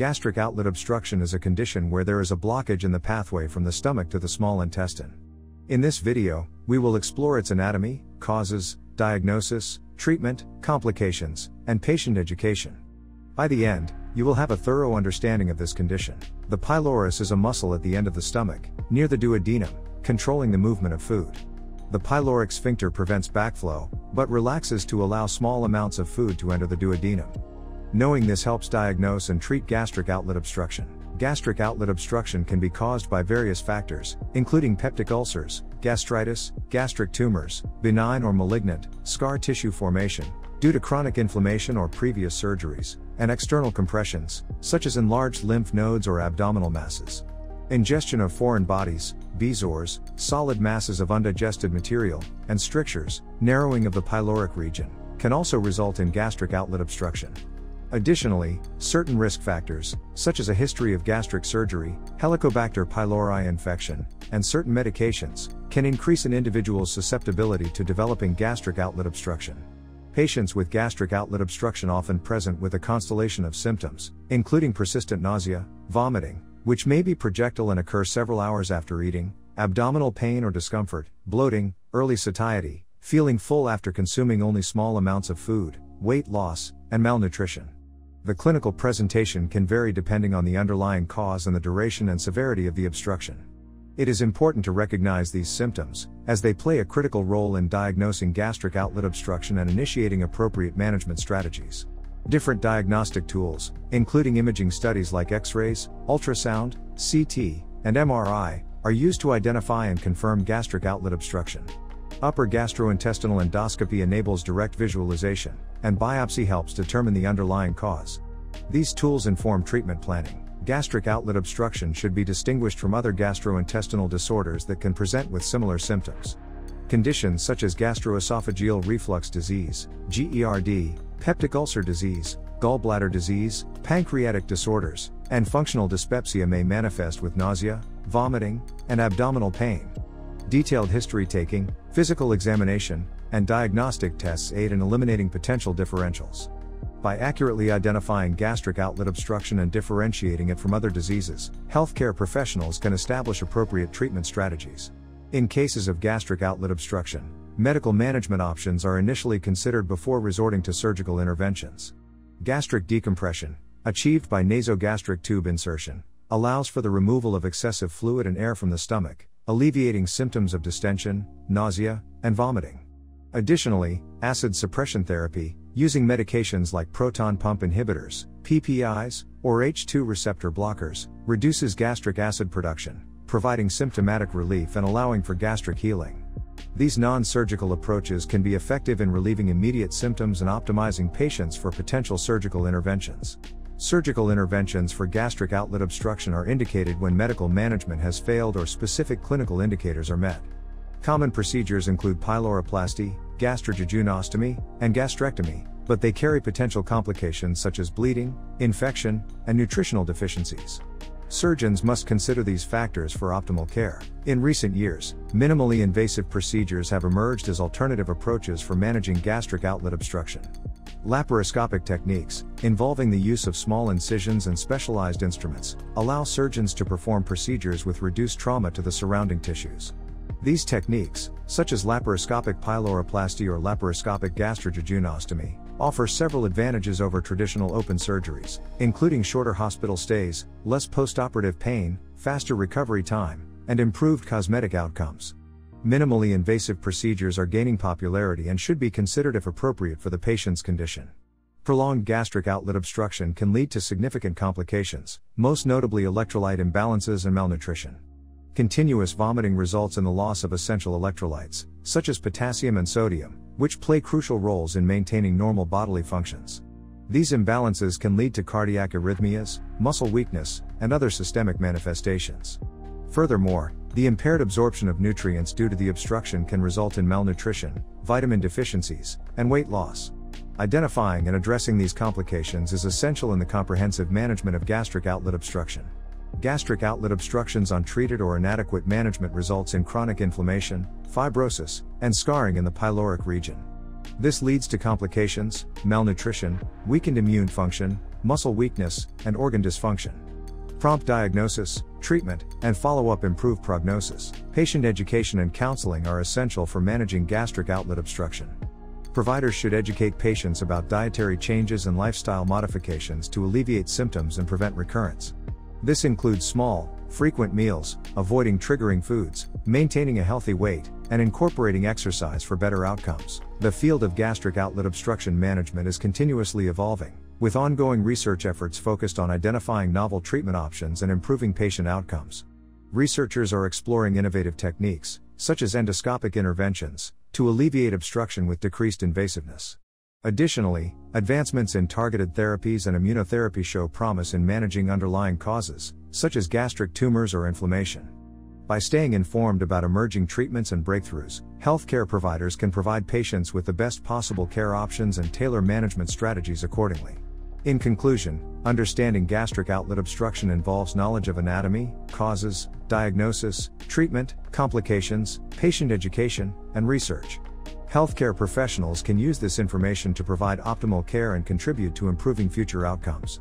Gastric outlet obstruction is a condition where there is a blockage in the pathway from the stomach to the small intestine. In this video, we will explore its anatomy, causes, diagnosis, treatment, complications, and patient education. By the end, you will have a thorough understanding of this condition. The pylorus is a muscle at the end of the stomach, near the duodenum, controlling the movement of food. The pyloric sphincter prevents backflow, but relaxes to allow small amounts of food to enter the duodenum. Knowing this helps diagnose and treat gastric outlet obstruction. Gastric outlet obstruction can be caused by various factors, including peptic ulcers, gastritis, gastric tumors, benign or malignant, scar tissue formation, due to chronic inflammation or previous surgeries, and external compressions, such as enlarged lymph nodes or abdominal masses. Ingestion of foreign bodies, bezoars, solid masses of undigested material, and strictures, narrowing of the pyloric region, can also result in gastric outlet obstruction. Additionally, certain risk factors, such as a history of gastric surgery, Helicobacter pylori infection, and certain medications, can increase an individual's susceptibility to developing gastric outlet obstruction. Patients with gastric outlet obstruction often present with a constellation of symptoms, including persistent nausea, vomiting, which may be projectile and occur several hours after eating, abdominal pain or discomfort, bloating, early satiety, feeling full after consuming only small amounts of food, weight loss, and malnutrition. The clinical presentation can vary depending on the underlying cause and the duration and severity of the obstruction. It is important to recognize these symptoms, as they play a critical role in diagnosing gastric outlet obstruction and initiating appropriate management strategies. Different diagnostic tools, including imaging studies like X-rays, ultrasound, CT, and MRI, are used to identify and confirm gastric outlet obstruction. Upper gastrointestinal endoscopy enables direct visualization, and biopsy helps determine the underlying cause. These tools inform treatment planning. Gastric outlet obstruction should be distinguished from other gastrointestinal disorders that can present with similar symptoms. Conditions such as gastroesophageal reflux disease, GERD, peptic ulcer disease, gallbladder disease, pancreatic disorders, and functional dyspepsia may manifest with nausea, vomiting, and abdominal pain. Detailed history taking, physical examination, and diagnostic tests aid in eliminating potential differentials. By accurately identifying gastric outlet obstruction and differentiating it from other diseases, healthcare professionals can establish appropriate treatment strategies. In cases of gastric outlet obstruction, medical management options are initially considered before resorting to surgical interventions. Gastric decompression, achieved by nasogastric tube insertion, allows for the removal of excessive fluid and air from the stomach, alleviating symptoms of distension, nausea, and vomiting. Additionally, acid suppression therapy, using medications like proton pump inhibitors, PPIs, or H2 receptor blockers, reduces gastric acid production, providing symptomatic relief and allowing for gastric healing. These non-surgical approaches can be effective in relieving immediate symptoms and optimizing patients for potential surgical interventions. Surgical interventions for gastric outlet obstruction are indicated when medical management has failed or specific clinical indicators are met. Common procedures include pyloroplasty, gastrojejunostomy, and gastrectomy, but they carry potential complications such as bleeding, infection, and nutritional deficiencies. Surgeons must consider these factors for optimal care. In recent years, minimally invasive procedures have emerged as alternative approaches for managing gastric outlet obstruction. Laparoscopic techniques, involving the use of small incisions and specialized instruments, allow surgeons to perform procedures with reduced trauma to the surrounding tissues. These techniques, such as laparoscopic pyloroplasty or laparoscopic gastrojejunostomy, offer several advantages over traditional open surgeries, including shorter hospital stays, less postoperative pain, faster recovery time, and improved cosmetic outcomes. Minimally invasive procedures are gaining popularity and should be considered if appropriate for the patient's condition. Prolonged gastric outlet obstruction can lead to significant complications, most notably electrolyte imbalances and malnutrition. Continuous vomiting results in the loss of essential electrolytes, such as potassium and sodium, which play crucial roles in maintaining normal bodily functions. These imbalances can lead to cardiac arrhythmias, muscle weakness, and other systemic manifestations. Furthermore, the impaired absorption of nutrients due to the obstruction can result in malnutrition, vitamin deficiencies, and weight loss. Identifying and addressing these complications is essential in the comprehensive management of gastric outlet obstruction. Gastric outlet obstructions untreated or inadequate management results in chronic inflammation, fibrosis, and scarring in the pyloric region. This leads to complications, malnutrition, weakened immune function, muscle weakness, and organ dysfunction. Prompt diagnosis, treatment, and follow-up improve prognosis. Patient education and counseling are essential for managing gastric outlet obstruction. Providers should educate patients about dietary changes and lifestyle modifications to alleviate symptoms and prevent recurrence. This includes small, frequent meals, avoiding triggering foods, maintaining a healthy weight, and incorporating exercise for better outcomes. The field of gastric outlet obstruction management is continuously evolving, with ongoing research efforts focused on identifying novel treatment options and improving patient outcomes. Researchers are exploring innovative techniques, such as endoscopic interventions, to alleviate obstruction with decreased invasiveness. Additionally, advancements in targeted therapies and immunotherapy show promise in managing underlying causes, such as gastric tumors or inflammation. By staying informed about emerging treatments and breakthroughs, healthcare providers can provide patients with the best possible care options and tailor management strategies accordingly. In conclusion, understanding gastric outlet obstruction involves knowledge of anatomy, causes, diagnosis, treatment, complications, patient education, and research. Healthcare professionals can use this information to provide optimal care and contribute to improving future outcomes.